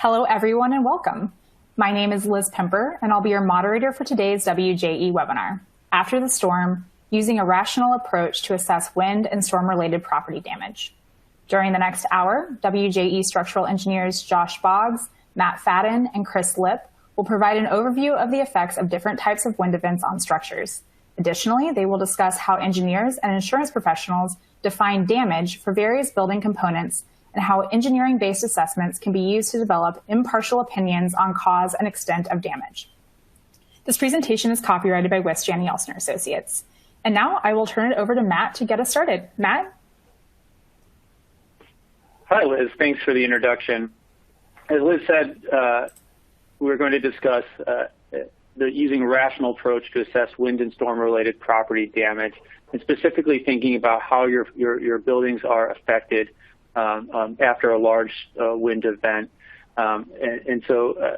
Hello, everyone, and welcome. My name is Liz Pemper, and I'll be your moderator for today's WJE webinar, After the Storm, Using a Rational Approach to Assess Wind and Storm-Related Property Damage. During the next hour, WJE structural engineers Josh Boggs, Matt Fadden, and Chris Lipp will provide an overview of the effects of different types of wind events on structures. Additionally, they will discuss how engineers and insurance professionals define damage for various building components and how engineering-based assessments can be used to develop impartial opinions on cause and extent of damage. This presentation is copyrighted by West Janney Elsner Associates. And now I will turn it over to Matt to get us started. Matt? Hi, Liz. Thanks for the introduction. As Liz said, we're going to discuss using a rational approach to assess wind and storm-related property damage, and specifically thinking about how your buildings are affected after a large wind event. So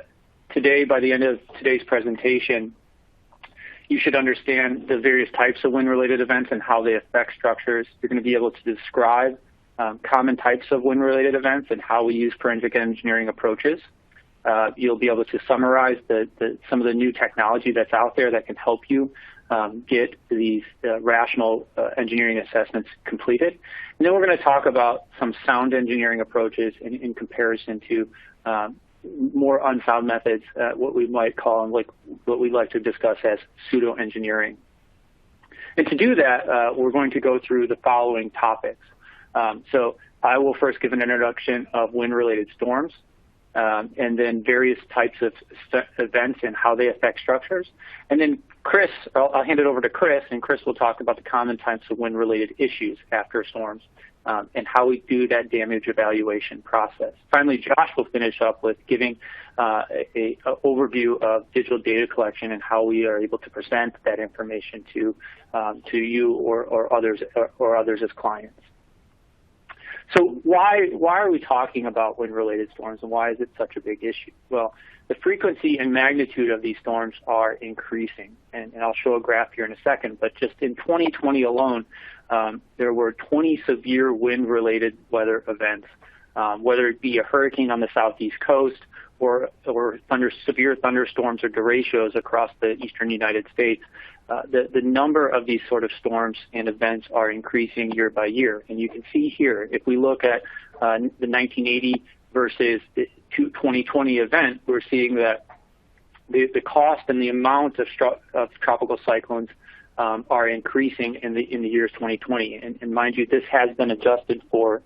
today, by the end of today's presentation, you should understand the various types of wind-related events and how they affect structures. You're going to be able to describe common types of wind-related events and how we use forensic engineering approaches. You'll be able to summarize some of the new technology that's out there that can help you get these rational engineering assessments completed. And then we're going to talk about some sound engineering approaches in comparison to more unsound methods, what we might call and what we like to discuss as pseudo engineering. And to do that, we're going to go through the following topics. So I will first give an introduction of wind-related storms, and then various types of events and how they affect structures. And then Chris, I'll hand it over to Chris, and Chris will talk about the common types of wind-related issues after storms and how we do that damage evaluation process. Finally, Josh will finish up with giving an overview of digital data collection and how we are able to present that information to you or others as clients. So why are we talking about wind-related storms, and why is it such a big issue? Well, the frequency and magnitude of these storms are increasing, and I'll show a graph here in a second, but just in 2020 alone, there were 20 severe wind-related weather events, whether it be a hurricane on the southeast coast or severe thunderstorms or derechos across the eastern United States. The number of these sort of storms and events are increasing year by year. And you can see here, if we look at the 1980 versus the 2020 event, we're seeing that the cost and the amount of tropical cyclones are increasing in the years 2020. And mind you, this has been adjusted for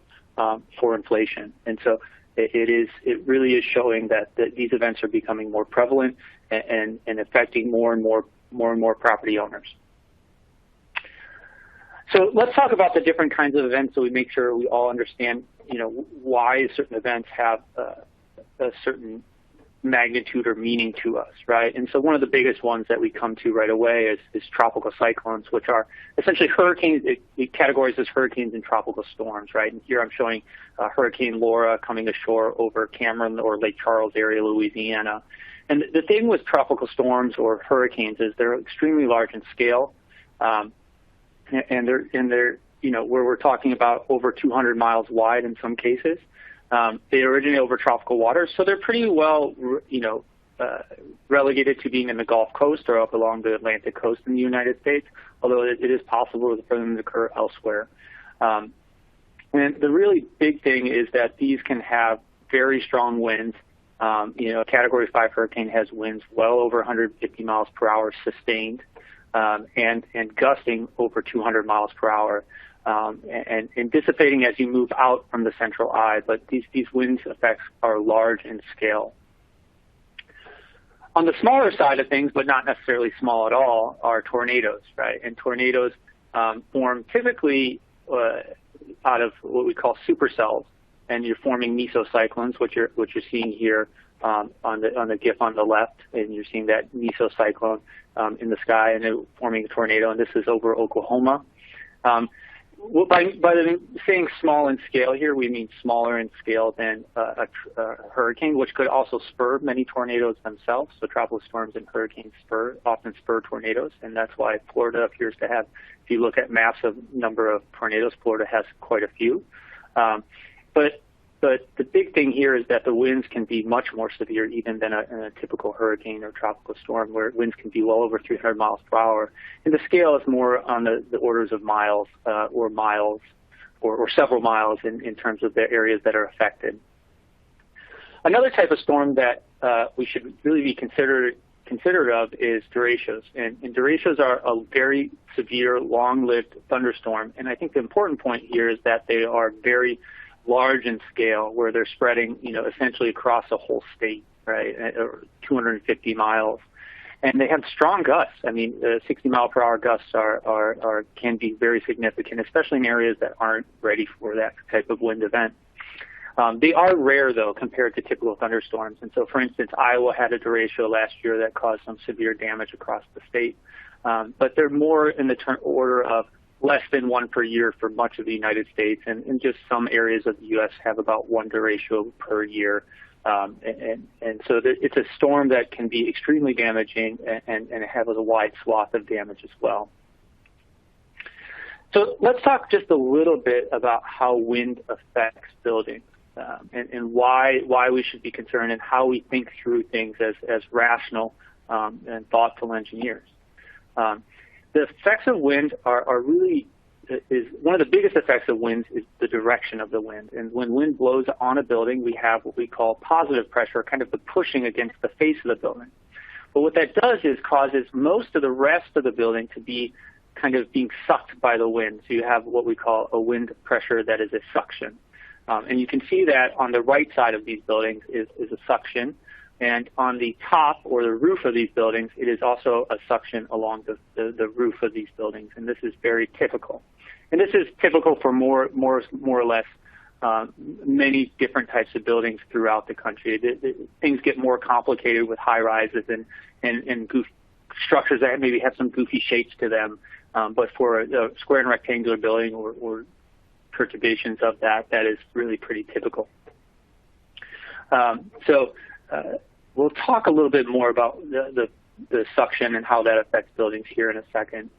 inflation. And so it really is showing that these events are becoming more prevalent and affecting more and more property owners. So let's talk about the different kinds of events so we make sure we all understand, why certain events have a certain magnitude or meaning to us, right? And so one of the biggest ones that we come to right away is tropical cyclones, which are essentially hurricanes. It categorizes as hurricanes and tropical storms, right? And here I'm showing Hurricane Laura coming ashore over Cameron or Lake Charles area, Louisiana. And the thing with tropical storms or hurricanes is they're extremely large in scale, and they're where we're talking about over 200 miles wide in some cases. They originate over tropical waters, so they're pretty well, relegated to being in the Gulf Coast or up along the Atlantic coast in the United States, although it is possible for them to occur elsewhere. And the really big thing is that these can have very strong winds. A Category 5 hurricane has winds well over 150 miles per hour sustained, and gusting over 200 miles per hour. And dissipating as you move out from the central eye, but these wind effects are large in scale. On the smaller side of things, but not necessarily small at all, are tornadoes, right? And tornadoes form typically out of what we call supercells, and you're forming mesocyclones, which you're seeing here on the GIF on the left, and you're seeing that mesocyclone in the sky, and it forming a tornado, and this is over Oklahoma. By saying small in scale here, we mean smaller in scale than a hurricane, which could also spur many tornadoes themselves. So tropical storms and hurricanes often spur tornadoes, and that's why Florida appears to have, if you look at maps of number of tornadoes, Florida has quite a few. But But the big thing here is that the winds can be much more severe even than a typical hurricane or tropical storm, where winds can be well over 300 miles per hour. And the scale is more on the orders of miles or miles or several miles in terms of the areas that are affected. Another type of storm that we should really be considerate of is derechos. And derechos are a very severe, long-lived thunderstorm. And I think the important point here is that they are very large in scale, where they're spreading, essentially across a whole state, right, or 250 miles. And they have strong gusts. I mean, 60-mile-per-hour gusts can be very significant, especially in areas that aren't ready for that type of wind event. They are rare, though, compared to typical thunderstorms. And so, for instance, Iowa had a derecho last year that caused some severe damage across the state. But they're more in the order of less than one per year for much of the United States. And just some areas of the U.S. have about one derecho per year. And so it's a storm that can be extremely damaging and have a wide swath of damage as well. So let's talk just a little bit about how wind affects buildings. And why we should be concerned and how we think through things as rational and thoughtful engineers. The effects of wind are really, one of the biggest effects of wind is the direction of the wind. And when wind blows on a building, we have what we call positive pressure, kind of the pushing against the face of the building. But what that does is causes most of the rest of the building to be kind of being sucked by the wind. So you have what we call a wind pressure that is a suction. And you can see that on the right side of these buildings is a suction. And on the top or the roof of these buildings, it is also a suction along the roof of these buildings. And this is very typical. And this is typical for more or less many different types of buildings throughout the country. Things get more complicated with high rises and structures that maybe have some goofy shapes to them. But for a square and rectangular building or perturbations of that is really pretty typical. We'll talk a little bit more about the suction and how that affects buildings here in a second.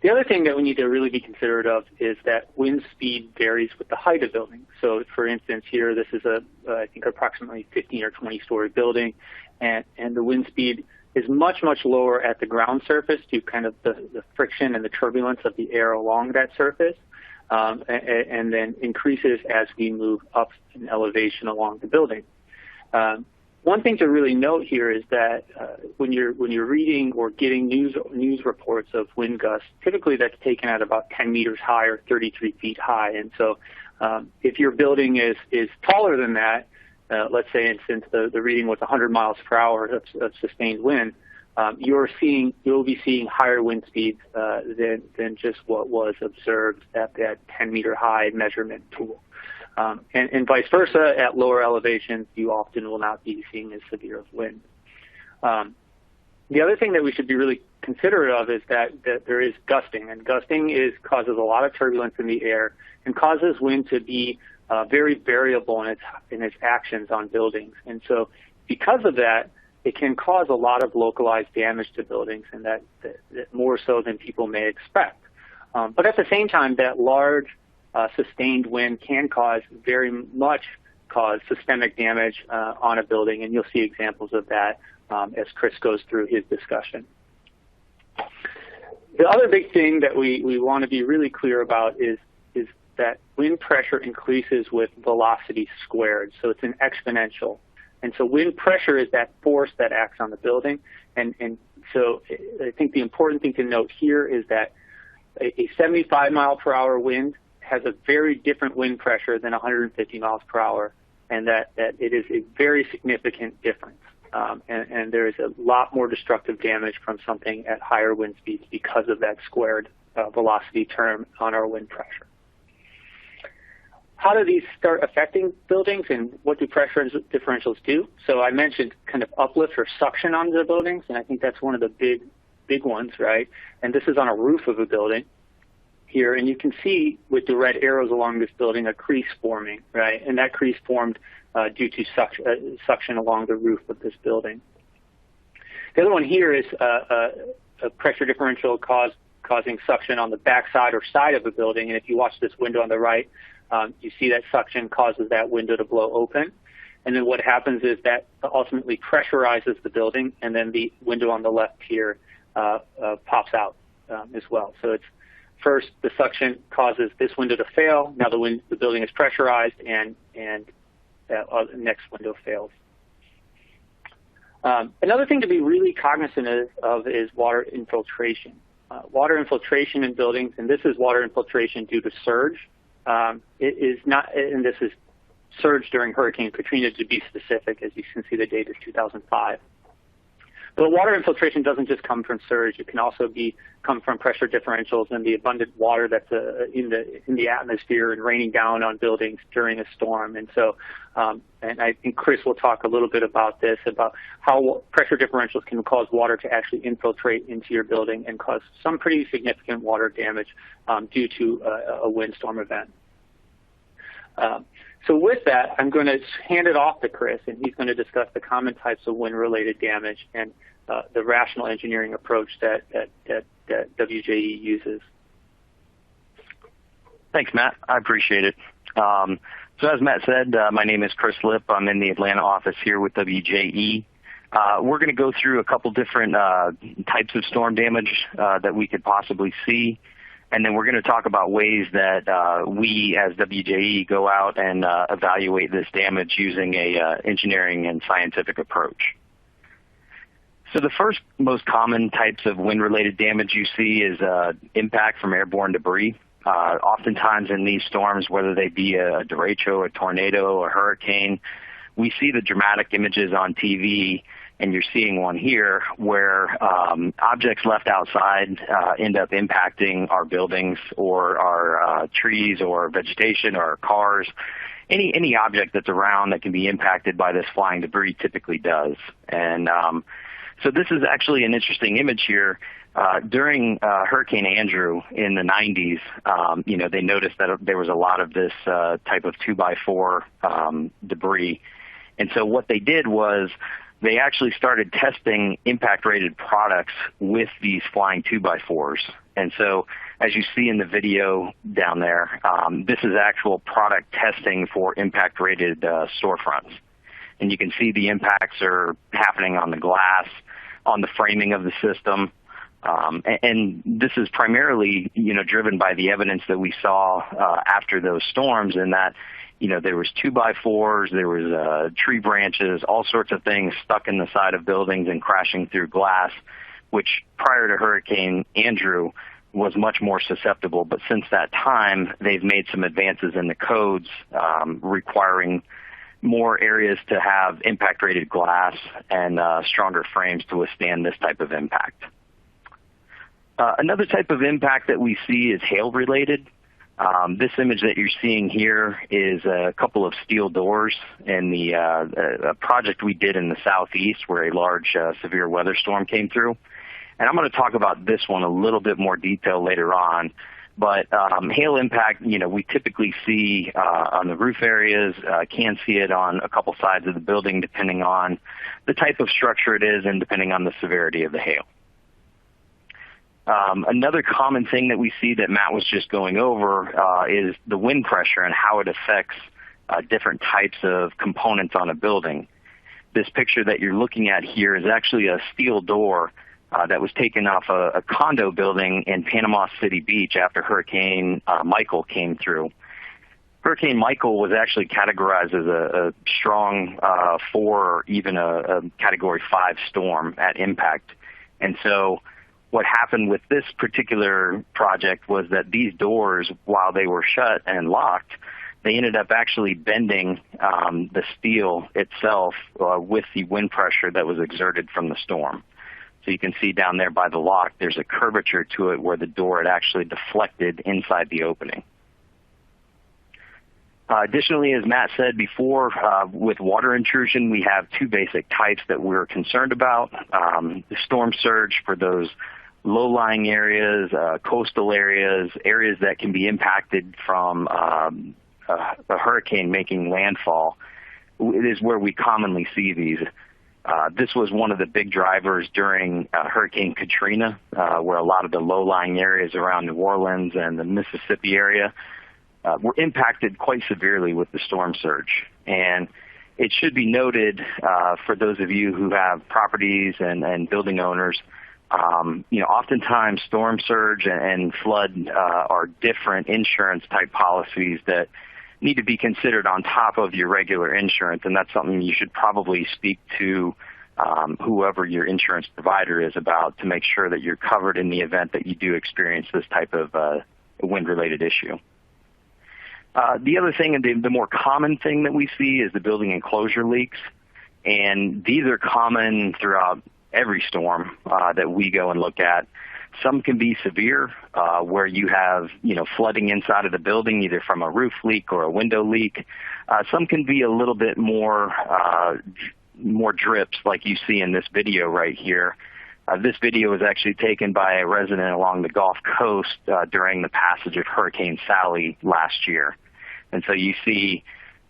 The other thing that we need to really be considerate of is that wind speed varies with the height of buildings. So, for instance, here this is I think approximately 15 or 20-story building, and the wind speed is much lower at the ground surface due to kind of the friction and the turbulence of the air along that surface, and then increases as we move up in elevation along the building. One thing to really note here is that when you're reading or getting news reports of wind gusts, typically that's taken at about 10 meters high or 33 feet high. And so if your building is taller than that, let's say, and since the reading was 100 miles per hour of sustained wind, you'll be seeing higher wind speeds than just what was observed at that 10-meter high measurement tool. And vice versa, at lower elevations, you often will not be seeing as severe of wind. The other thing that we should be really considerate of is that there is gusting, and gusting causes a lot of turbulence in the air and causes wind to be very variable in its actions on buildings. And so because of that, it can cause a lot of localized damage to buildings, and that more so than people may expect. But at the same time, that large sustained wind can very much cause systemic damage on a building, and you'll see examples of that as Chris goes through his discussion. The other big thing that we want to be really clear about is that wind pressure increases with velocity squared, so it's an exponential. And so wind pressure is that force that acts on the building, and so I think the important thing to note here is that a 75 mile per hour wind has a very different wind pressure than 150 miles per hour, and that it is a very significant difference. And there is a lot more destructive damage from something at higher wind speeds because of that squared velocity term on our wind pressure. How do these start affecting buildings, and what do pressure differentials do? So I mentioned kind of uplift or suction onto the buildings, and I think that's one of the big ones, right? And this is on a roof of a building here, and you can see with the red arrows along this building a crease forming, right? And that crease formed due to suction along the roof of this building. The other one here is a pressure differential causing suction on the back side or side of a building, and if you watch this window on the right, you see that suction causes that window to blow open. And then what happens is that ultimately pressurizes the building, and then the window on the left here pops out as well. So it's first the suction causes this window to fail. Now the building is pressurized, and that next window fails. Another thing to be really cognizant of is water infiltration. Water infiltration in buildings, and this is water infiltration due to surge. It is not, and this is surge during Hurricane Katrina to be specific, as you can see the date is 2005. But water infiltration doesn't just come from surge. It can also come from pressure differentials and the abundant water that's in the atmosphere and raining down on buildings during a storm. And so, and I think Chris will talk a little bit about this, about how pressure differentials can cause water to actually infiltrate into your building and cause some pretty significant water damage due to a windstorm event. So with that, I'm going to hand it off to Chris, and he's going to discuss the common types of wind-related damage and the rational engineering approach that WJE uses. Thanks, Matt. I appreciate it. So as Matt said, my name is Chris Lipp. I'm in the Atlanta office here with WJE. We're going to go through a couple different types of storm damage that we could possibly see. And then we're going to talk about ways that we as WJE go out and evaluate this damage using a engineering and scientific approach. So the first most common types of wind-related damage you see is impact from airborne debris. Oftentimes in these storms, whether they be a derecho, a tornado, a hurricane, we see the dramatic images on TV, and you're seeing one here where objects left outside end up impacting our buildings or our trees or vegetation or our cars. Any object that's around that can be impacted by this flying debris typically does. And so this is actually an interesting image here. During Hurricane Andrew in the 90s, they noticed that there was a lot of this type of 2x4 debris. And so what they did was they actually started testing impact-rated products with these flying 2x4s. And so as you see in the video down there, this is actual product testing for impact-rated storefronts. And you can see the impacts are happening on the glass, on the framing of the system. And this is primarily, driven by the evidence that we saw after those storms, in that there was 2x4s, there was tree branches, all sorts of things stuck in the side of buildings and crashing through glass, which prior to Hurricane Andrew was much more susceptible. But since that time, they've made some advances in the codes requiring more areas to have impact-rated glass and stronger frames to withstand this type of impact. Another type of impact that we see is hail-related. This image that you're seeing here is a couple of steel doors in a project we did in the southeast where a large severe weather storm came through. And I'm going to talk about this one a little bit more detail later on. But hail impact, we typically see on the roof areas, can see it on a couple sides of the building depending on the type of structure it is and depending on the severity of the hail. Another common thing that we see that Matt was just going over is the wind pressure and how it affects different types of components on a building. This picture that you're looking at here is actually a steel door that was taken off a condo building in Panama City Beach after Hurricane Michael came through. Hurricane Michael was actually categorized as a strong 4 or even a Category 5 storm at impact. And so what happened with this particular project was that these doors, while they were shut and locked, they ended up actually bending the steel itself with the wind pressure that was exerted from the storm. So you can see down there by the lock, there's a curvature to it where the door had actually deflected inside the opening. Additionally, as Matt said before, with water intrusion, we have two basic types that we're concerned about. The storm surge for those low-lying areas, coastal areas, areas that can be impacted from a hurricane making landfall. It is where we commonly see these. This was one of the big drivers during Hurricane Katrina, where a lot of the low-lying areas around New Orleans and the Mississippi area were impacted quite severely with the storm surge. And it should be noted for those of you who have properties and building owners, oftentimes storm surge and flood are different insurance type policies that need to be considered on top of your regular insurance, and that's something you should probably speak to whoever your insurance provider is about to make sure that you're covered in the event that you do experience this type of wind-related issue. The other thing, and the more common thing that we see, is the building enclosure leaks, and these are common throughout every storm that we go and look at. Some can be severe, where you have flooding inside of the building, either from a roof leak or a window leak. Some can be a little bit more drips, like you see in this video right here. This video was actually taken by a resident along the Gulf Coast during the passage of Hurricane Sally last year. And so you see,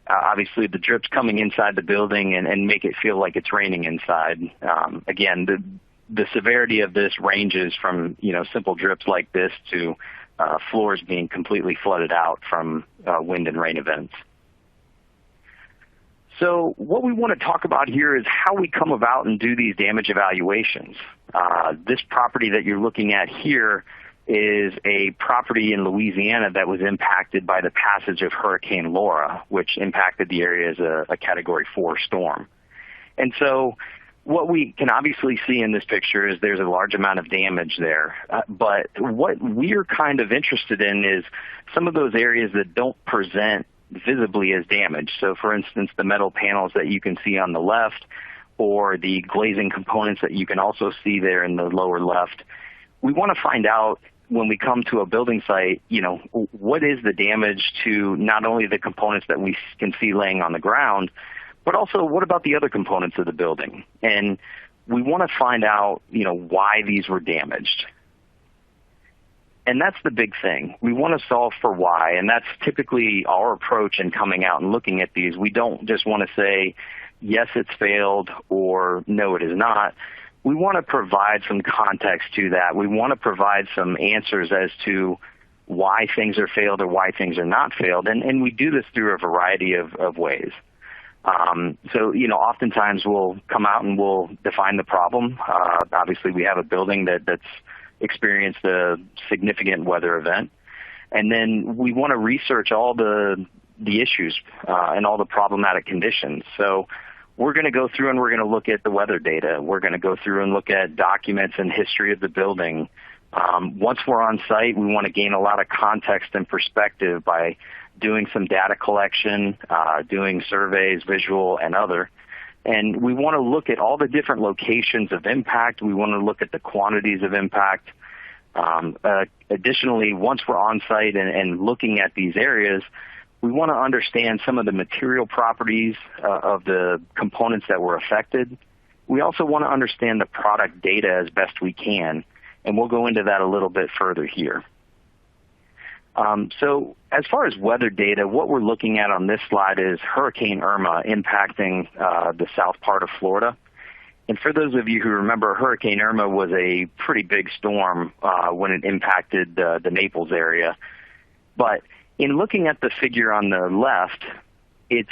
obviously, the drips coming inside the building and make it feel like it's raining inside. Again, the severity of this ranges from simple drips like this to floors being completely flooded out from wind and rain events. So what we want to talk about here is how we come about and do these damage evaluations. This property that you're looking at here is a property in Louisiana that was impacted by the passage of Hurricane Laura, which impacted the area as a Category 4 storm. And so what we can obviously see in this picture is there's a large amount of damage there. But what we're kind of interested in is some of those areas that don't present visibly as damage. So for instance, the metal panels that you can see on the left, or the glazing components that you can also see there in the lower left. We want to find out, when we come to a building site, what is the damage to not only the components that we can see laying on the ground, but also what about the other components of the building? And we want to find out, why these were damaged. And that's the big thing. We want to solve for why, and that's typically our approach in coming out and looking at these. We don't just want to say, yes, it's failed, or no, it is not. We want to provide some context to that. We want to provide some answers as to why things are failed or why things are not failed, and we do this through a variety of ways. So, oftentimes we'll come out and we'll define the problem. Obviously, we have a building that's experienced a significant weather event, and then we want to research all the issues and all the problematic conditions. So we're going to go through and we're going to look at the weather data. We're going to go through and look at documents and history of the building. Once we're on site, we want to gain a lot of context and perspective by doing some data collection, doing surveys, visual and other. And we want to look at all the different locations of impact. We want to look at the quantities of impact. Additionally, once we're on site and looking at these areas, we want to understand some of the material properties of the components that were affected. We also want to understand the product data as best we can, and we'll go into that a little bit further here. So as far as weather data, what we're looking at on this slide is Hurricane Irma impacting the south part of Florida. And for those of you who remember, Hurricane Irma was a pretty big storm when it impacted the Naples area. But in looking at the figure on the left, it's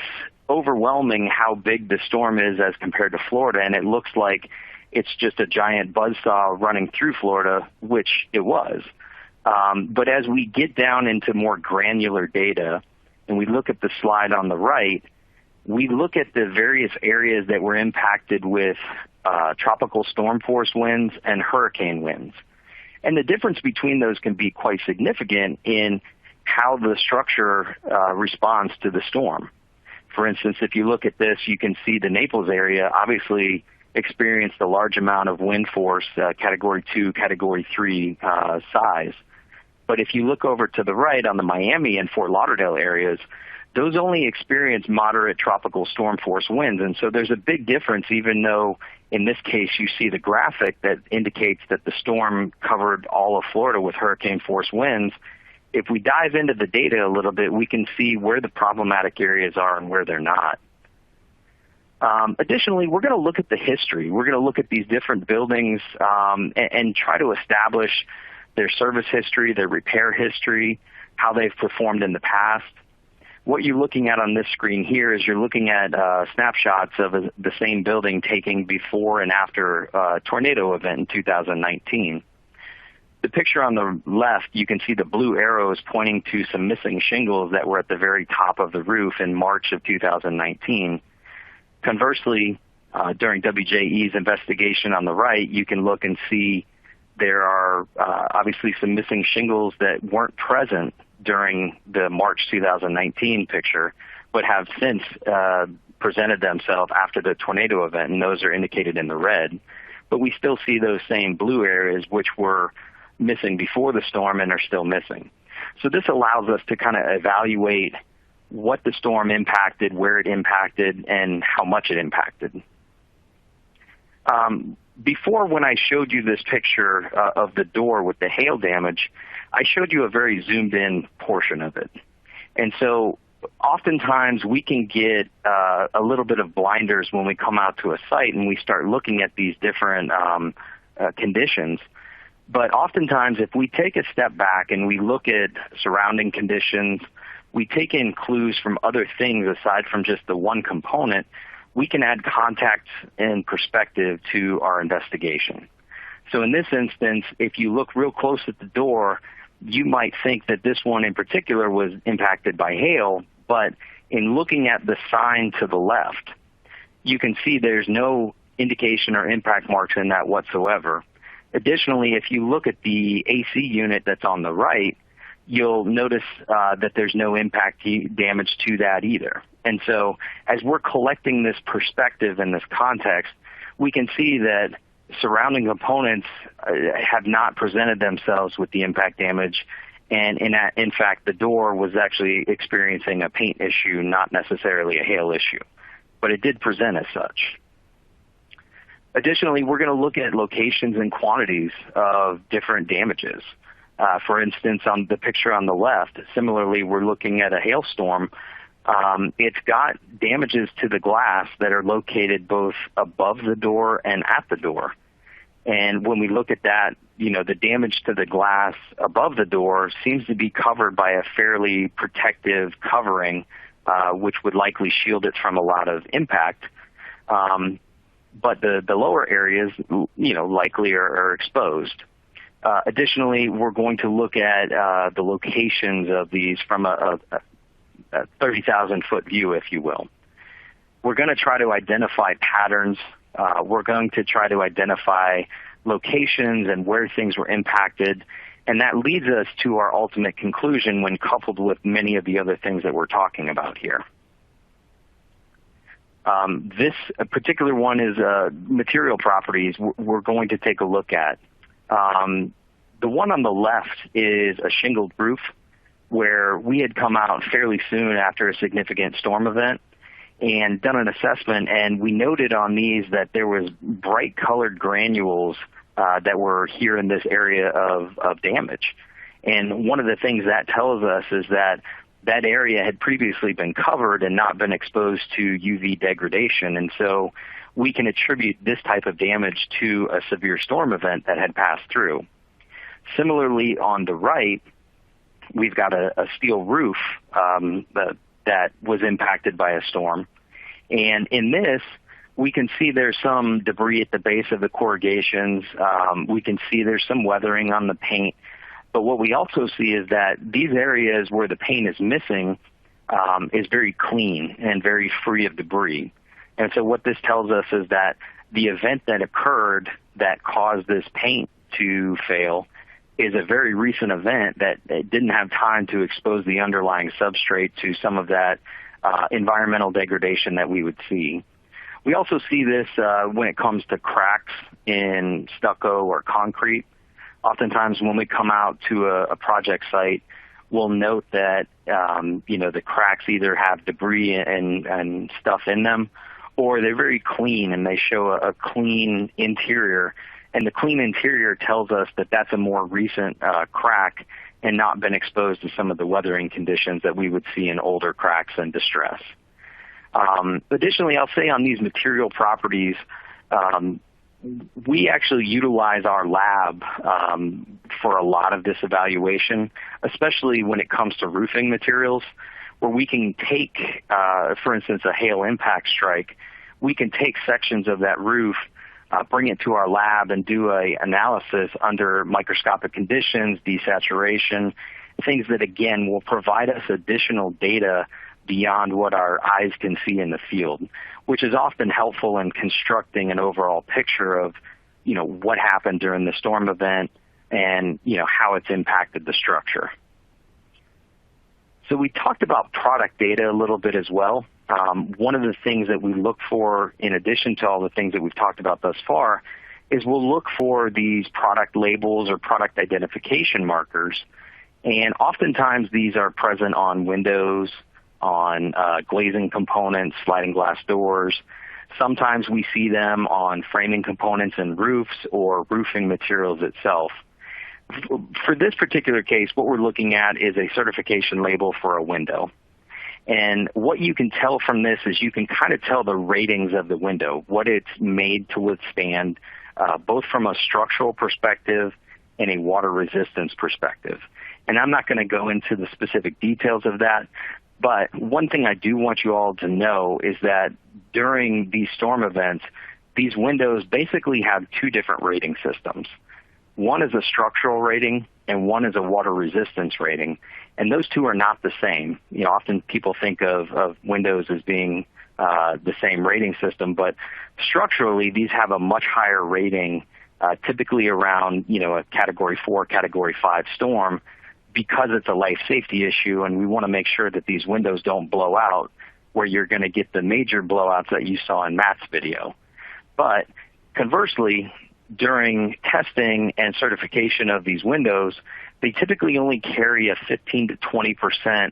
overwhelming how big the storm is as compared to Florida, and it looks like it's just a giant buzzsaw running through Florida, which it was. But as we get down into more granular data, and we look at the slide on the right, we look at the various areas that were impacted with tropical storm force winds and hurricane winds. And the difference between those can be quite significant in how the structure responds to the storm. For instance, if you look at this, you can see the Naples area obviously experienced a large amount of wind force, Category 2, Category 3 size. But if you look over to the right on the Miami and Fort Lauderdale areas, those only experience moderate tropical storm force winds. And so there's a big difference, even though in this case you see the graphic that indicates that the storm covered all of Florida with hurricane force winds. If we dive into the data a little bit, we can see where the problematic areas are and where they're not. Additionally, we're going to look at the history. We're going to look at these different buildings and try to establish their service history, their repair history, how they've performed in the past. What you're looking at on this screen here is you're looking at snapshots of the same building taken before and after a tornado event in 2019. The picture on the left, you can see the blue arrows pointing to some missing shingles that were at the very top of the roof in March of 2019. Conversely, during WJE's investigation on the right, you can look and see there are obviously some missing shingles that weren't present during the March 2019 picture, but have since presented themselves after the tornado event, and those are indicated in the red. But we still see those same blue areas which were missing before the storm and are still missing. So this allows us to kind of evaluate what the storm impacted, where it impacted, and how much it impacted. Before, when I showed you this picture of the door with the hail damage, I showed you a very zoomed in portion of it. And so oftentimes we can get a little bit of blinders when we come out to a site and we start looking at these different conditions. But oftentimes if we take a step back and we look at surrounding conditions, we take in clues from other things aside from just the one component, we can add context and perspective to our investigation. So in this instance, if you look real close at the door, you might think that this one in particular was impacted by hail, but in looking at the sign to the left, you can see there's no indication or impact marks in that whatsoever. Additionally, if you look at the AC unit that's on the right, you'll notice that there's no impact damage to that either. And so as we're collecting this perspective and this context, we can see that surrounding components have not presented themselves with the impact damage. And in fact, the door was actually experiencing a paint issue, not necessarily a hail issue, but it did present as such. Additionally, we're going to look at locations and quantities of different damages. For instance, on the picture on the left, similarly, we're looking at a hailstorm. It's got damages to the glass that are located both above the door and at the door. And when we look at that, the damage to the glass above the door seems to be covered by a fairly protective covering, which would likely shield it from a lot of impact. But the lower areas, likely are exposed. Additionally, we're going to look at the locations of these from a 30,000-foot view, if you will. We're going to try to identify patterns. We're going to try to identify locations and where things were impacted, and that leads us to our ultimate conclusion when coupled with many of the other things that we're talking about here. This particular one is material properties we're going to take a look at. The one on the left is a shingled roof where we had come out fairly soon after a significant storm event and done an assessment, and we noted on these that there was bright colored granules that were here in this area of damage. And one of the things that tells us is that that area had previously been covered and not been exposed to UV degradation. And so we can attribute this type of damage to a severe storm event that had passed through. Similarly, on the right, we've got a steel roof that was impacted by a storm. And in this, we can see there's some debris at the base of the corrugations. We can see there's some weathering on the paint. But what we also see is that these areas where the paint is missing is very clean and very free of debris. And so what this tells us is that the event that occurred that caused this paint to fail is a very recent event that didn't have time to expose the underlying substrate to some of that environmental degradation that we would see. We also see this when it comes to cracks in stucco or concrete. Oftentimes when we come out to a project site, we'll note that the cracks either have debris and stuff in them, or they're very clean and they show a clean interior. And the clean interior tells us that that's a more recent crack and not been exposed to some of the weathering conditions that we would see in older cracks and distress. Additionally, I'll say on these material properties, we actually utilize our lab for a lot of this evaluation, especially when it comes to roofing materials, where we can take, for instance, a hail impact strike. We can take sections of that roof, bring it to our lab, and do an analysis under microscopic conditions, desaturation, things that, again, will provide us additional data beyond what our eyes can see in the field, which is often helpful in constructing an overall picture of, what happened during the storm event and, how it's impacted the structure. So we talked about product data a little bit as well. One of the things that we look for, in addition to all the things that we've talked about thus far, is we'll look for these product labels or product identification markers. And oftentimes these are present on windows, on glazing components, sliding glass doors. Sometimes we see them on framing components and roofs or roofing materials itself. For this particular case, what we're looking at is a certification label for a window. And what you can tell from this is you can kind of tell the ratings of the window, what it's made to withstand, both from a structural perspective and a water resistance perspective. And I'm not going to go into the specific details of that, but one thing I do want you all to know is that during these storm events, these windows basically have two different rating systems. One is a structural rating and one is a water resistance rating. And those two are not the same. Often people think of windows as being the same rating system, but structurally these have a much higher rating, typically around a Category 4, Category 5 storm, because it's a life safety issue, and we want to make sure that these windows don't blow out, where you're going to get the major blowouts that you saw in Matt's video. But conversely, during testing and certification of these windows, they typically only carry a 15 to 20%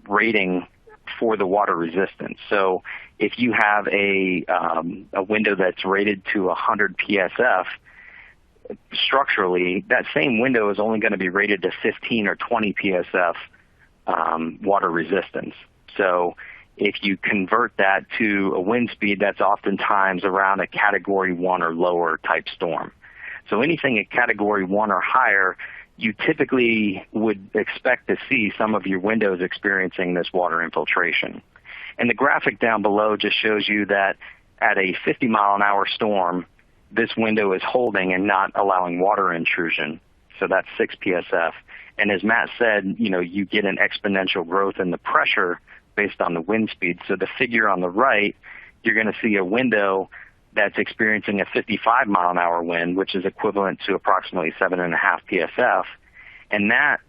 rating for the water resistance. So if you have a window that's rated to 100 PSF, structurally, that same window is only going to be rated to 15 or 20 PSF water resistance. So if you convert that to a wind speed, that's oftentimes around a Category 1 or lower type storm. So anything at Category 1 or higher, you typically would expect to see some of your windows experiencing this water infiltration. And the graphic down below just shows you that at a 50-mile-an-hour storm, this window is holding and not allowing water intrusion. So that's 6 PSF. And as Matt said, you get an exponential growth in the pressure based on the wind speed. So the figure on the right, you're going to see a window that's experiencing a 55-mile-an-hour wind, which is equivalent to approximately 7.5 PSF. And that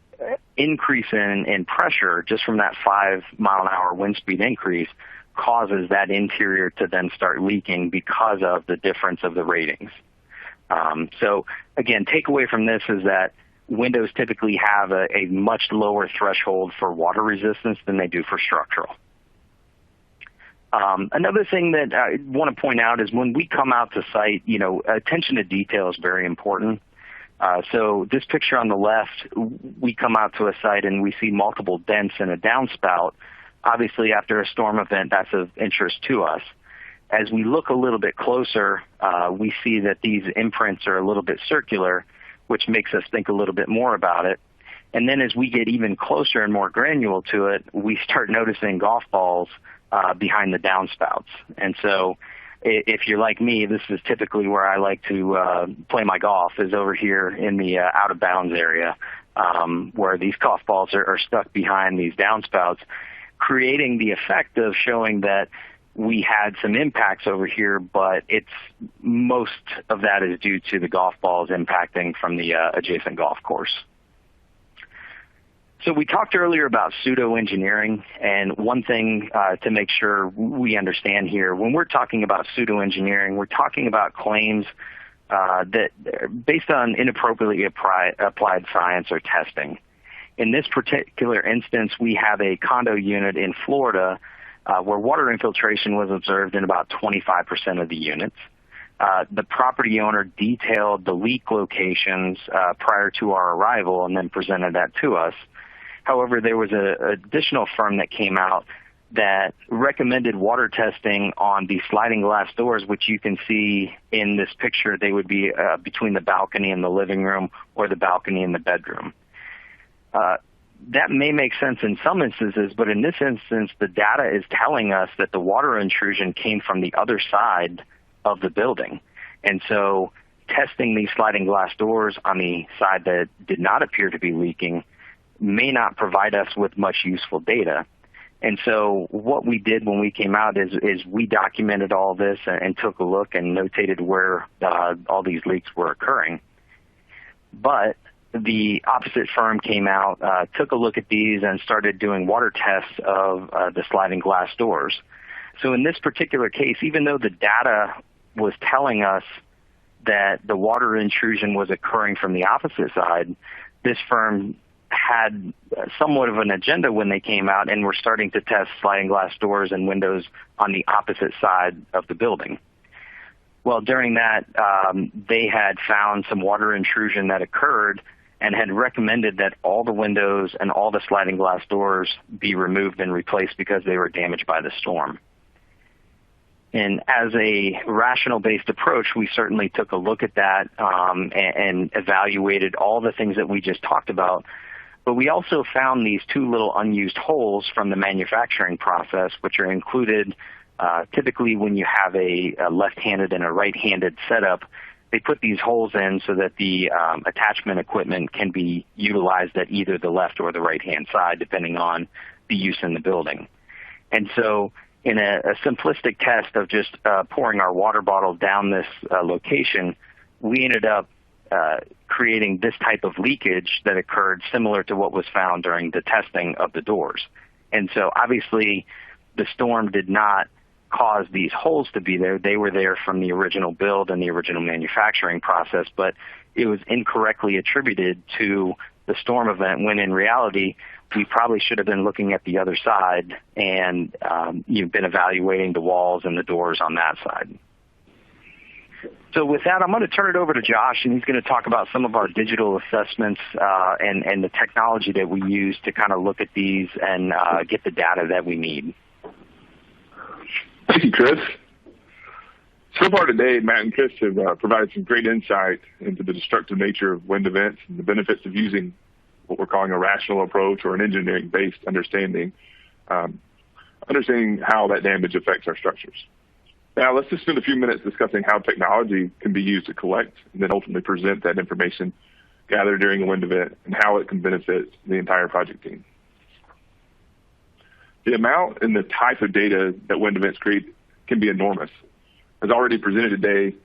increase in pressure, just from that 5-mile-an-hour wind speed increase, causes that interior to then start leaking because of the difference of the ratings. So again, takeaway from this is that windows typically have a much lower threshold for water resistance than they do for structural. Another thing that I want to point out is when we come out to site, attention to detail is very important. So this picture on the left, we come out to a site and we see multiple dents in a downspout. Obviously, after a storm event, that's of interest to us. As we look a little bit closer, we see that these imprints are a little bit circular, which makes us think a little bit more about it. And then as we get even closer and more granular to it, we start noticing golf balls behind the downspouts. And so if you're like me, this is typically where I like to play my golf, is over here in the out-of-bounds area, where these golf balls are stuck behind these downspouts, creating the effect of showing that we had some impacts over here, but most of that is due to the golf balls impacting from the adjacent golf course. So we talked earlier about Psuedo Engineering, and one thing to make sure we understand here, when we're talking about Psuedo Engineering, we're talking about claims that based on inappropriately applied science or testing. In this particular instance, we have a condo unit in Florida where water infiltration was observed in about 25% of the units. The property owner detailed the leak locations prior to our arrival and then presented that to us. However, there was an additional firm that came out that recommended water testing on the sliding glass doors, which you can see in this picture. They would be between the balcony and the living room, or the balcony and the bedroom. That may make sense in some instances, but in this instance, the data is telling us that the water intrusion came from the other side of the building. And so testing these sliding glass doors on the side that did not appear to be leaking may not provide us with much useful data. And so what we did when we came out is we documented all this and took a look and notated where all these leaks were occurring. But the opposite firm came out, took a look at these, and started doing water tests of the sliding glass doors. So in this particular case, even though the data was telling us that the water intrusion was occurring from the opposite side, this firm had somewhat of an agenda when they came out and were starting to test sliding glass doors and windows on the opposite side of the building. Well, during that, they had found some water intrusion that occurred and had recommended that all the windows and all the sliding glass doors be removed and replaced because they were damaged by the storm. And as a rational-based approach, we certainly took a look at that and evaluated all the things that we just talked about. But we also found these two little unused holes from the manufacturing process, which are included typically when you have a left-handed and a right-handed setup. They put these holes in so that the attachment equipment can be utilized at either the left or the right-hand side, depending on the use in the building. And so in a simplistic test of just pouring our water bottle down this location, we ended up creating this type of leakage that occurred similar to what was found during the testing of the doors. And so obviously the storm did not cause these holes to be there. They were there from the original build and the original manufacturing process, but it was incorrectly attributed to the storm event, when in reality, we probably should have been looking at the other side and you've been evaluating the walls and the doors on that side. So with that, I'm going to turn it over to Josh, and he's going to talk about some of our digital assessments and the technology that we use to kind of look at these and get the data that we need. Thank you, Chris. So far today, Matt and Chris have provided some great insight into the destructive nature of wind events and the benefits of using what we're calling a rational approach or an engineering-based understanding, understanding how that damage affects our structures. Now, let's just spend a few minutes discussing how technology can be used to collect and then ultimately present that information gathered during a wind event and how it can benefit the entire project team. The amount and the type of data that wind events create can be enormous. As already presented today,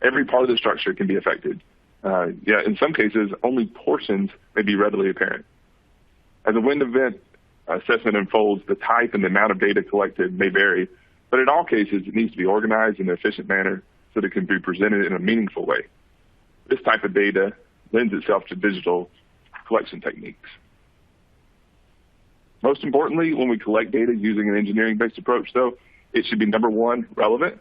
every part of the structure can be affected. Yet in some cases, only portions may be readily apparent. As a wind event assessment unfolds, the type and the amount of data collected may vary, but in all cases, it needs to be organized in an efficient manner so that it can be presented in a meaningful way. This type of data lends itself to digital collection techniques. Most importantly, when we collect data using an engineering-based approach, though, it should be, number one, relevant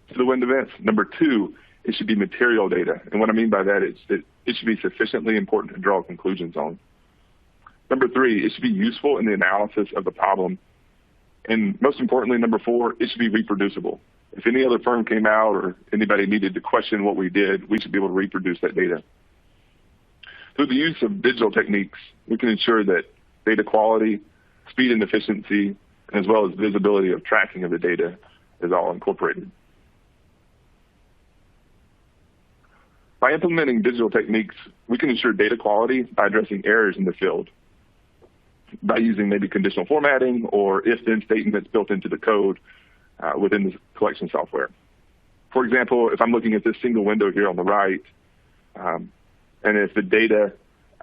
to the wind events. Number two, it should be material data. And what I mean by that is that it should be sufficiently important to draw conclusions on. Number three, it should be useful in the analysis of the problem. And most importantly, number four, it should be reproducible. If any other firm came out or anybody needed to question what we did, we should be able to reproduce that data. Through the use of digital techniques, we can ensure that data quality, speed and efficiency, as well as visibility of tracking of the data is all incorporated. By implementing digital techniques, we can ensure data quality by addressing errors in the field, by using maybe conditional formatting or if-then statements built into the code within the collection software. For example, if I'm looking at this single window here on the right, and if the data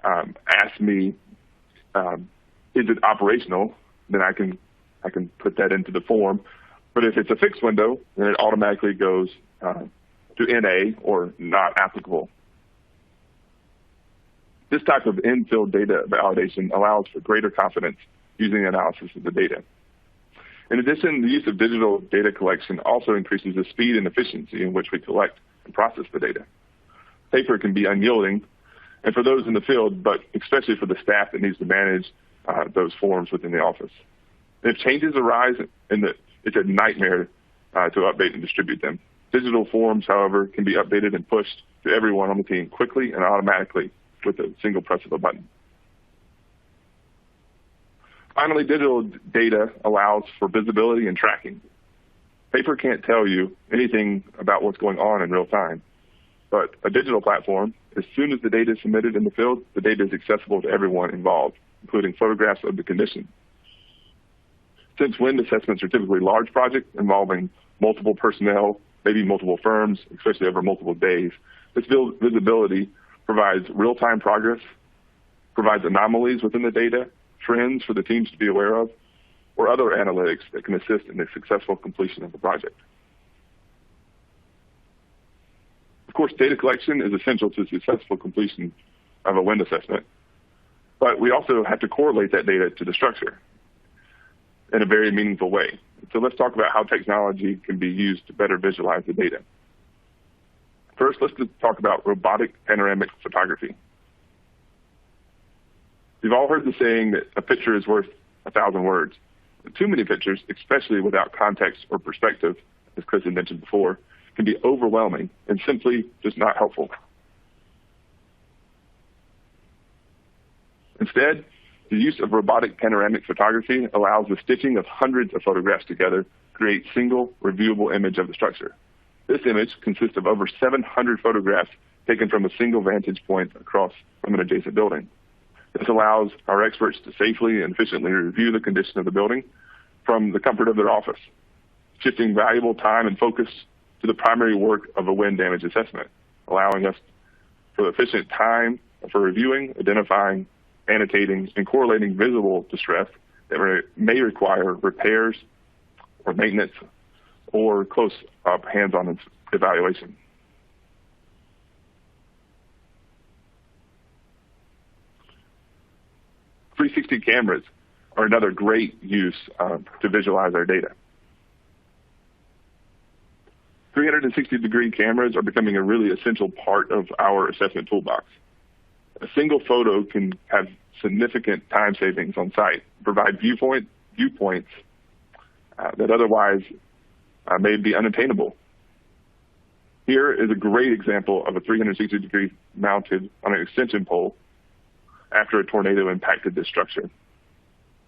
asks me, is it operational, then I can put that into the form. But if it's a fixed window, then it automatically goes to NA, or not applicable. This type of in-field data validation allows for greater confidence using analysis of the data. In addition, the use of digital data collection also increases the speed and efficiency in which we collect and process the data. Paper can be unyielding, and for those in the field, but especially for the staff that needs to manage those forms within the office. And if changes arise, it's a nightmare to update and distribute them. Digital forms, however, can be updated and pushed to everyone on the team quickly and automatically with a single press of a button. Finally, digital data allows for visibility and tracking. Paper can't tell you anything about what's going on in real time, but a digital platform, as soon as the data is submitted in the field, the data is accessible to everyone involved, including photographs of the condition. Since wind assessments are typically large projects involving multiple personnel, maybe multiple firms, especially over multiple days, this visibility provides real-time progress, provides anomalies within the data, trends for the teams to be aware of, or other analytics that can assist in the successful completion of the project. Of course, data collection is essential to successful completion of a wind assessment, but we also have to correlate that data to the structure in a very meaningful way. So let's talk about how technology can be used to better visualize the data. First, let's just talk about robotic panoramic photography. You've all heard the saying that a picture is worth 1,000 words. But too many pictures, especially without context or perspective, as Chris had mentioned before, can be overwhelming and simply just not helpful. Instead, the use of robotic panoramic photography allows the stitching of hundreds of photographs together to create a single reviewable image of the structure. This image consists of over 700 photographs taken from a single vantage point across from an adjacent building. This allows our experts to safely and efficiently review the condition of the building from the comfort of their office, shifting valuable time and focus to the primary work of a wind damage assessment, allowing us for efficient time for reviewing, identifying, annotating, and correlating visible distress that may require repairs or maintenance or close-up hands-on evaluation. .360 cameras are another great use to visualize our data. 360-degree cameras are becoming a really essential part of our assessment toolbox. A single photo can have significant time savings on site, provide viewpoints that otherwise may be unattainable. Here is a great example of a 360-degree mounted on an extension pole after a tornado impacted this structure.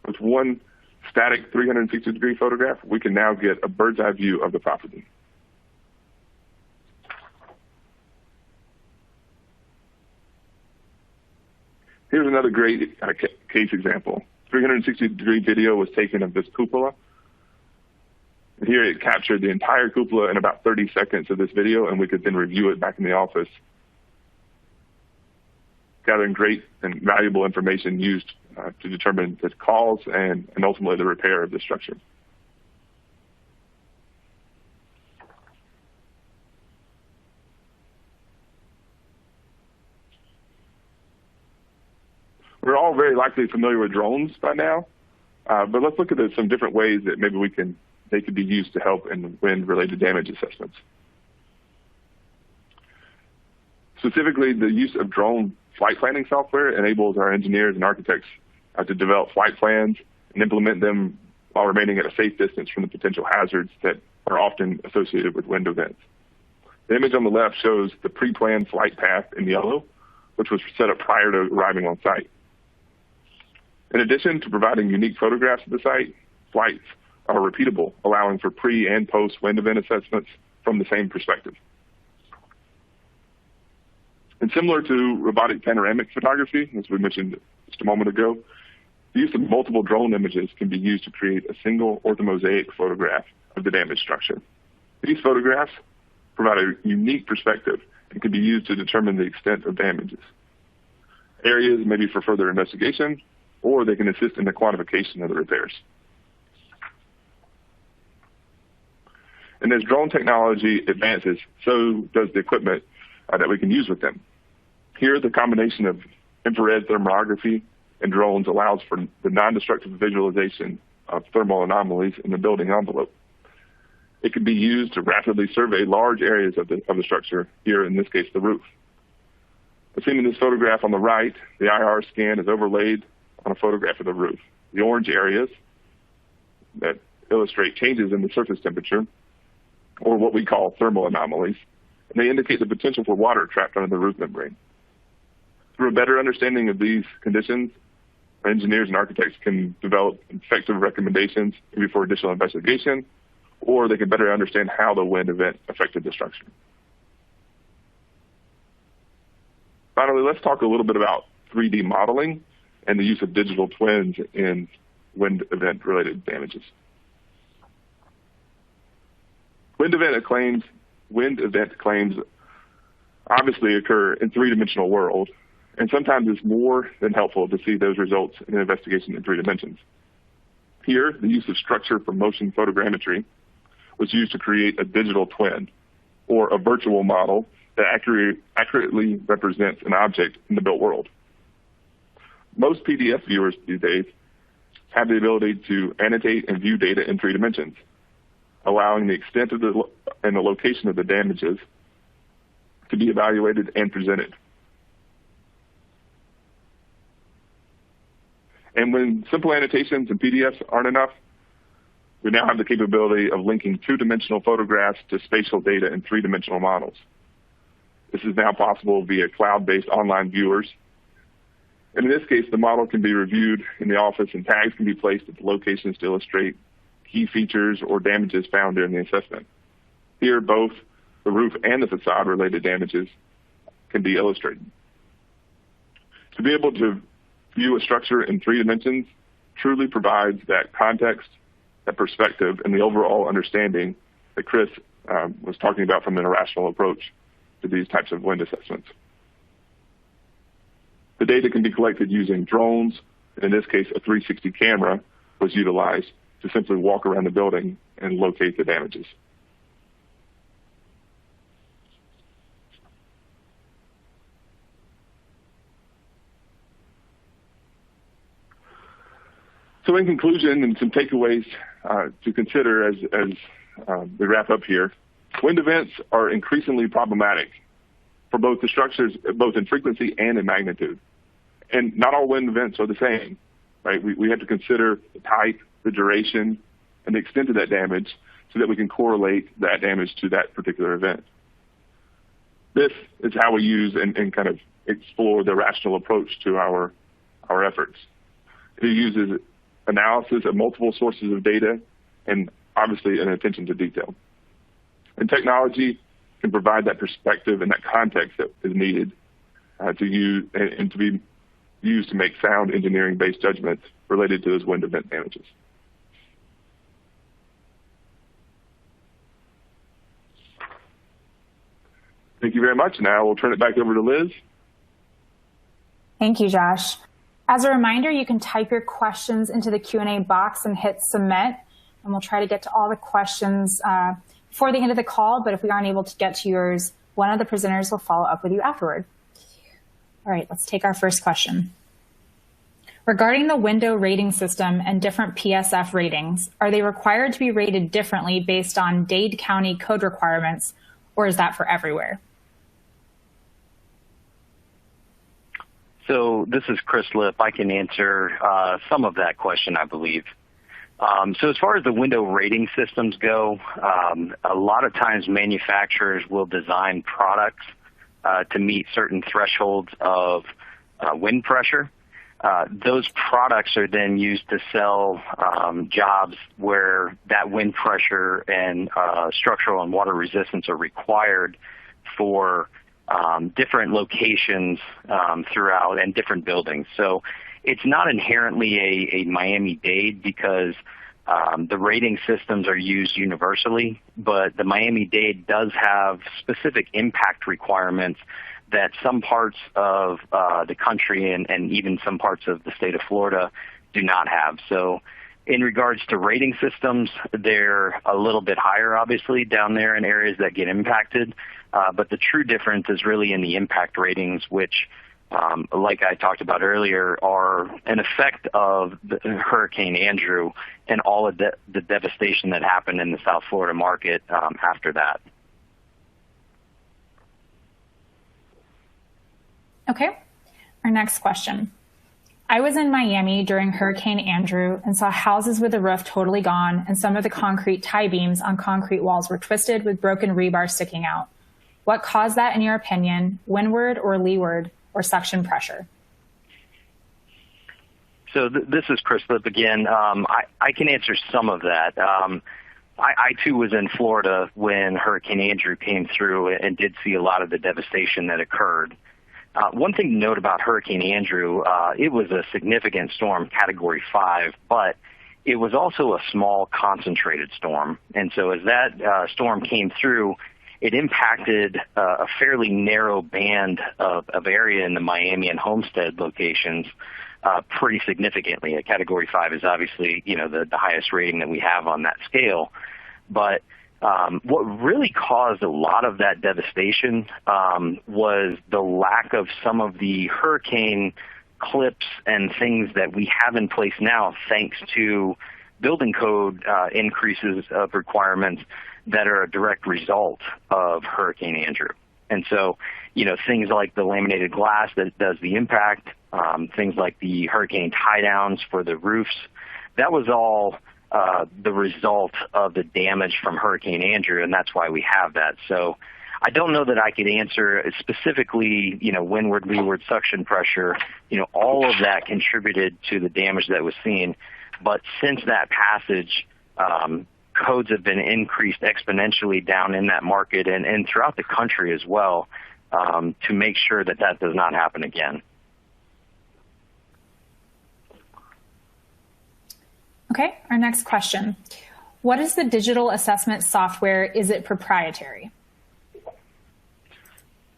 With one static 360-degree photograph, we can now get a bird's eye view of the property. Here's another great case example. 360-degree video was taken of this cupola. And here it captured the entire cupola in about 30 seconds of this video, and we could then review it back in the office, gathering great and valuable information used to determine the cause and ultimately the repair of the structure. We're all very likely familiar with drones by now, but let's look at some different ways that maybe they could be used to help in wind-related damage assessments. Specifically, the use of drone flight planning software enables our engineers and architects to develop flight plans and implement them while remaining at a safe distance from the potential hazards that are often associated with wind events. The image on the left shows the pre-planned flight path in yellow, which was set up prior to arriving on site. In addition to providing unique photographs of the site, flights are repeatable, allowing for pre- and post-wind event assessments from the same perspective. And similar to robotic panoramic photography, as we mentioned just a moment ago, the use of multiple drone images can be used to create a single orthomosaic photograph of the damaged structure. These photographs provide a unique perspective and can be used to determine the extent of damages. Areas maybe for further investigation, or they can assist in the quantification of the repairs. And as drone technology advances, so does the equipment that we can use with them. Here, the combination of infrared thermography and drones allows for the non-destructive visualization of thermal anomalies in the building envelope. It can be used to rapidly survey large areas of the structure, here in this case the roof. As seen in this photograph on the right, the IR scan is overlaid on a photograph of the roof. The orange areas that illustrate changes in the surface temperature, or what we call thermal anomalies, and they indicate the potential for water trapped under the roof membrane. Through a better understanding of these conditions, engineers and architects can develop effective recommendations, maybe for additional investigation, or they can better understand how the wind event affected the structure. Finally, let's talk a little bit about 3D modeling and the use of digital twins in wind event-related damages. Wind event claims obviously occur in three-dimensional world, and sometimes it's more than helpful to see those results in an investigation in 3 dimensions. Here, the use of structure for motion photogrammetry was used to create a digital twin, or a virtual model that accurately represents an object in the built world. Most PDF viewers these days have the ability to annotate and view data in 3 dimensions, allowing the extent of and the location of the damages to be evaluated and presented. And when simple annotations and PDFs aren't enough, we now have the capability of linking 2-dimensional photographs to spatial data in 3-dimensional models. This is now possible via cloud-based online viewers. And in this case, the model can be reviewed in the office and tags can be placed at the locations to illustrate key features or damages found during the assessment. Here, both the roof and the facade-related damages can be illustrated. To be able to view a structure in 3 dimensions truly provides that context, that perspective, and the overall understanding that Chris was talking about from an irrational approach to these types of wind assessments. The data can be collected using drones. In this case, a 360 camera was utilized to simply walk around the building and locate the damages. So in conclusion, and some takeaways to consider as we wrap up here, wind events are increasingly problematic for both the structures, both in frequency and in magnitude. And not all wind events are the same, right? We have to consider the type, the duration, and the extent of that damage so that we can correlate that damage to that particular event. This is how we use and kind of explore the rational approach to our efforts. It uses analysis of multiple sources of data and obviously an attention to detail. And technology can provide that perspective and that context that is needed to use and to be used to make sound engineering-based judgments related to those wind event damages. Thank you very much. Now we'll turn it back over to Liz. Thank you, Josh. As a reminder, you can type your questions into the Q&A box and hit submit, and we'll try to get to all the questions before the end of the call, but if we aren't able to get to yours, one of the presenters will follow up with you afterward. All right, let's take our first question. Regarding the window rating system and different PSF ratings, are they required to be rated differently based on Dade County code requirements, or is that for everywhere? So this is Chris Lipp. I can answer some of that question, I believe. So as far as the window rating systems go, a lot of times manufacturers will design products to meet certain thresholds of wind pressure. Those products are then used to sell jobs where that wind pressure and structural and water resistance are required for different locations throughout and different buildings. So it's not inherently a Miami-Dade because the rating systems are used universally, but the Miami-Dade does have specific impact requirements that some parts of the country and even some parts of the state of Florida do not have. So in regards to rating systems, they're a little bit higher, obviously, down there in areas that get impacted. But the true difference is really in the impact ratings, which, like I talked about earlier, are an effect of Hurricane Andrew and all of the devastation that happened in the South Florida market after that. Okay, our next question. I was in Miami during Hurricane Andrew and saw houses with the roof totally gone, and some of the concrete tie beams on concrete walls were twisted with broken rebar sticking out. What caused that, in your opinion? Windward or leeward or suction pressure? So this is Chris Lipp again. I can answer some of that. I too was in Florida when Hurricane Andrew came through and did see a lot of the devastation that occurred. One thing to note about Hurricane Andrew, it was a significant storm, Category 5, but it was also a small concentrated storm. And so as that storm came through, it impacted a fairly narrow band of area in the Miami and Homestead locations pretty significantly. A Category 5 is obviously, the highest rating that we have on that scale. But what really caused a lot of that devastation was the lack of some of the hurricane clips and things that we have in place now, thanks to building code increases of requirements that are a direct result of Hurricane Andrew. And so, things like the laminated glass that does the impact, things like the hurricane tie downs for the roofs, that was all the result of the damage from Hurricane Andrew, and that's why we have that. So I don't know that I could answer specifically, windward, leeward, suction pressure. All of that contributed to the damage that was seen. But since that passage, codes have been increased exponentially down in that market and throughout the country as well to make sure that that does not happen again. Okay, our next question. What is the digital assessment software? Is it proprietary?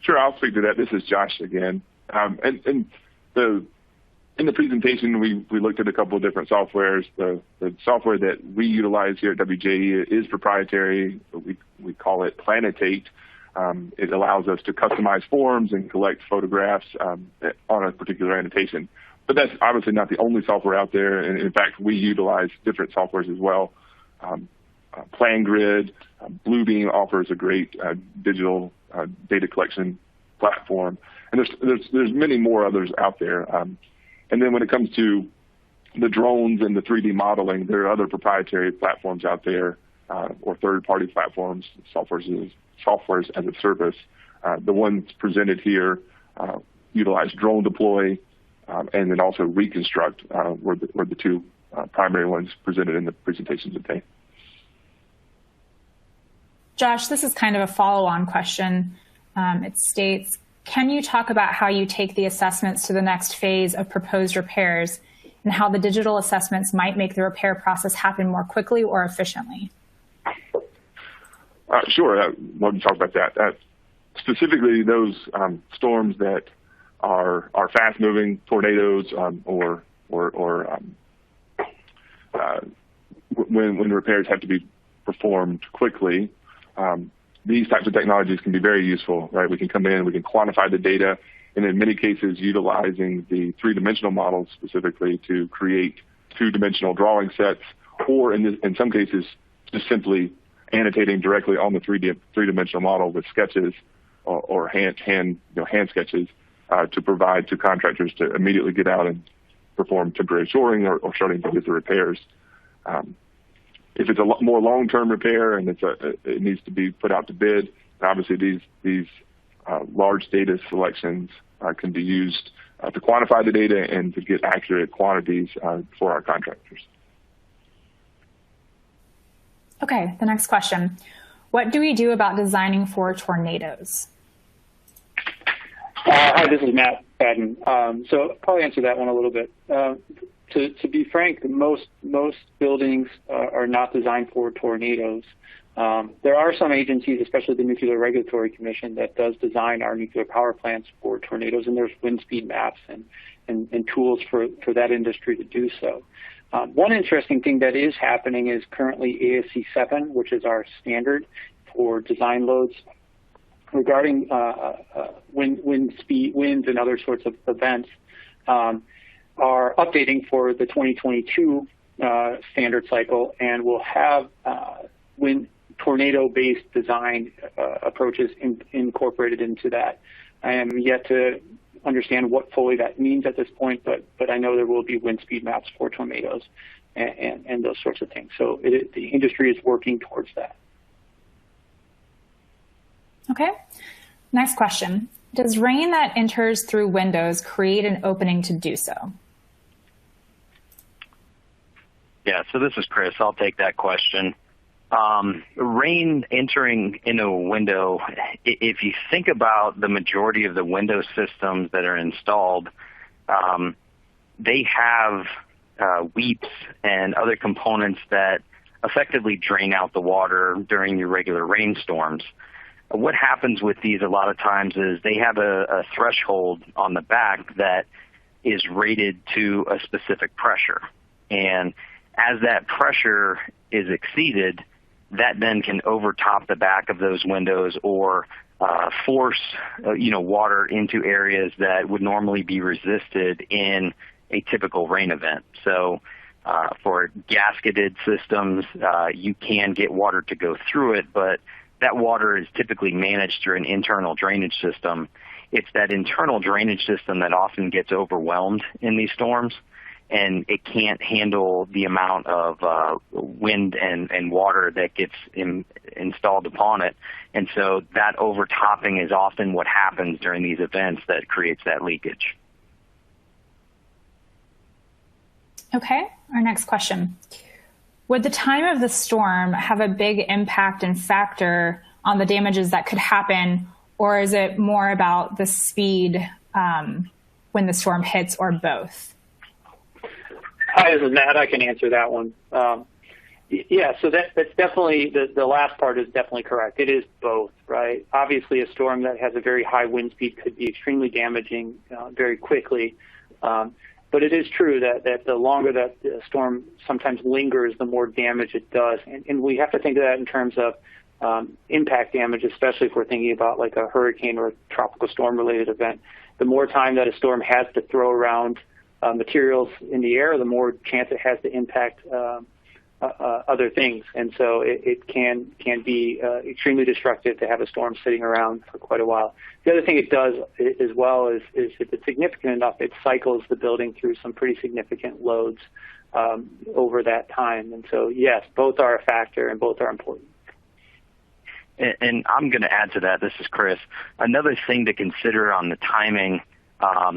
Sure, I'll speak to that. This is Josh again. In the presentation, we looked at a couple of different softwares. The software that we utilize here at WJE is proprietary. We call it Planetate. It allows us to customize forms and collect photographs on a particular annotation. But that's obviously not the only software out there. And in fact, we utilize different softwares as well. PlanGrid, Bluebeam offers a great digital data collection platform. And there's many more others out there. And then when it comes to the drones and the 3D modeling, there are other proprietary platforms out there or third-party platforms, softwares as a service. The ones presented here utilize Drone Deploy and then also Reconstruct were the two primary ones presented in the presentation today. Josh, this is kind of a follow-on question. It states, can you talk about how you take the assessments to the next phase of proposed repairs and how the digital assessments might make the repair process happen more quickly or efficiently? Sure, I'd love to talk about that. Specifically, those storms that are fast-moving tornadoes or when repairs have to be performed quickly, these types of technologies can be very useful, right? We can come in, we can quantify the data, and in many cases utilizing the three-dimensional models specifically to create two-dimensional drawing sets, or in some cases just simply annotating directly on the three-dimensional model with sketches or hand sketches to provide to contractors to immediately get out and perform temporary shoring or starting to get the repairs. If it's a more long-term repair and it needs to be put out to bid, obviously these large data selections can be used to quantify the data and to get accurate quantities for our contractors. Okay, the next question. What do we do about designing for tornadoes? Hi, this is Matt Fadden. So I'll probably answer that one a little bit. To be frank, most buildings are not designed for tornadoes. There are some agencies, especially the Nuclear Regulatory Commission, that does design our nuclear power plants for tornadoes, and there's wind speed maps and tools for that industry to do so. One interesting thing that is happening is currently ASC 7, which is our standard for design loads, regarding winds and other sorts of events, are updating for the 2022 standard cycle, and will have tornado-based design approaches incorporated into that. I am yet to understand what fully that means at this point, but I know there will be wind speed maps for tornadoes and those sorts of things. So the industry is working towards that. Okay. Next question. Does rain that enters through windows create an opening to do so? Yeah, so this is Chris. I'll take that question. Rain entering into a window, if you think about the majority of the window systems that are installed, they have weeps and other components that effectively drain out the water during your regular rainstorms. What happens with these a lot of times is they have a threshold on the back that is rated to a specific pressure. And as that pressure is exceeded, that then can overtop the back of those windows or force water into areas that would normally be resisted in a typical rain event. So for gasketed systems, you can get water to go through it, but that water is typically managed through an internal drainage system. It's that internal drainage system that often gets overwhelmed in these storms, and it can't handle the amount of wind and water that gets installed upon it. And so that overtopping is often what happens during these events that creates that leakage. Okay, our next question. Would the time of the storm have a big impact and factor on the damages that could happen, or is it more about the speed when the storm hits, or both? Hi, this is Matt. I can answer that one. Yeah, so that's definitely, the last part is definitely correct. It is both, right? Obviously, a storm that has a very high wind speed could be extremely damaging very quickly. But it is true that the longer that the storm sometimes lingers, the more damage it does. And we have to think of that in terms of impact damage, especially if we're thinking about like a hurricane or a tropical storm related event. The more time that a storm has to throw around materials in the air, the more chance it has to impact other things. And so it can be extremely destructive to have a storm sitting around for quite a while. The other thing it does as well is if it's significant enough, it cycles the building through some pretty significant loads over that time. And so, yes, both are a factor and both are important. And I'm going to add to that. This is Chris. Another thing to consider on the timing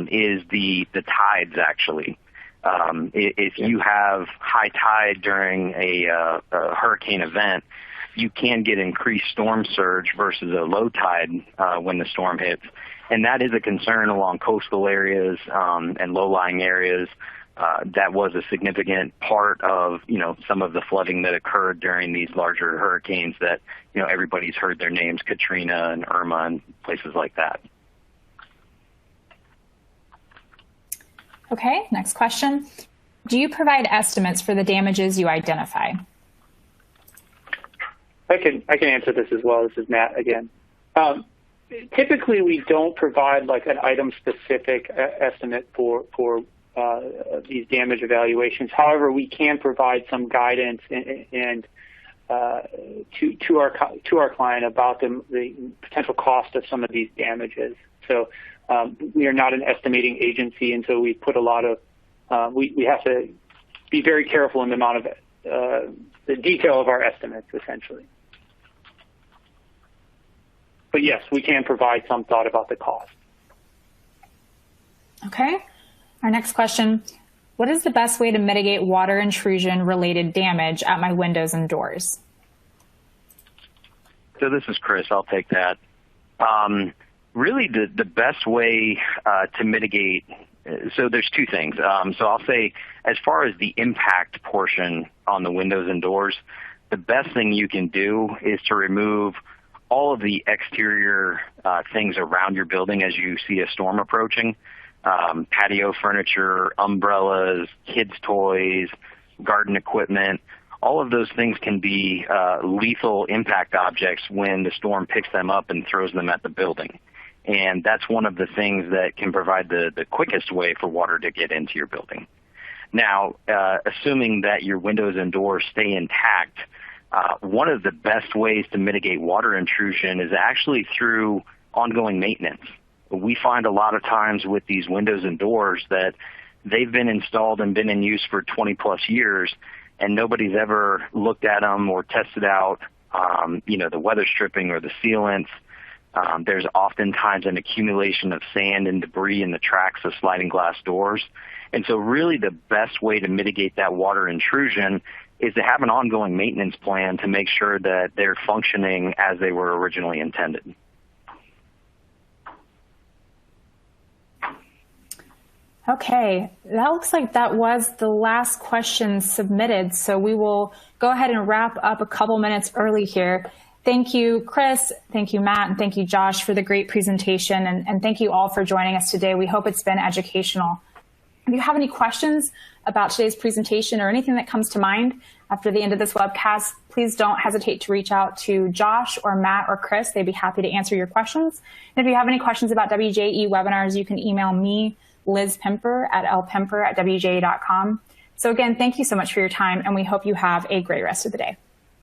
is the tides, actually. If you have high tide during a hurricane event, you can get increased storm surge versus a low tide when the storm hits. And that is a concern along coastal areas and low-lying areas. That was a significant part of, some of the flooding that occurred during these larger hurricanes that, everybody's heard their names, Katrina and Irma and places like that. Okay, next question. Do you provide estimates for the damages you identify? I can answer this as well. This is Matt again. Typically, we don't provide like an item-specific estimate for these damage evaluations. However, we can provide some guidance and to our client about the potential cost of some of these damages. So we are not an estimating agency, and so we put a lot of we have to be very careful in the amount of the detail of our estimates, essentially. But yes, we can provide some thought about the cost. Okay. Our next question. What is the best way to mitigate water intrusion related damage at my windows and doors? So this is Chris. I'll take that. Really, the best way to mitigate, so there's two things. So I'll say, as far as the impact portion on the windows and doors, the best thing you can do is to remove all of the exterior things around your building as you see a storm approaching. Patio furniture, umbrellas, kids' toys, garden equipment. All of those things can be lethal impact objects when the storm picks them up and throws them at the building. And that's one of the things that can provide the quickest way for water to get into your building. Now, assuming that your windows and doors stay intact, one of the best ways to mitigate water intrusion is actually through ongoing maintenance. we find a lot of times with these windows and doors that they've been installed and been in use for 20 plus years, and nobody's ever looked at them or tested out, the weather stripping or the sealants. There's oftentimes an accumulation of sand and debris in the tracks of sliding glass doors. And so really the best way to mitigate that water intrusion is to have an ongoing maintenance plan to make sure that they're functioning as they were originally intended. Okay, that looks like that was the last question submitted, so we will go ahead and wrap up a couple minutes early here. Thank you, Chris, thank you, Matt, and thank you, Josh, for the great presentation, and thank you all for joining us today. We hope it's been educational. If you have any questions about today's presentation or anything that comes to mind after the end of this webcast, please don't hesitate to reach out to Josh or Matt or Chris. They'd be happy to answer your questions. And if you have any questions about WJE webinars, you can email me, Liz Pemper at lpemper@wje.com. So again, thank you so much for your time, and we hope you have a great rest of the day.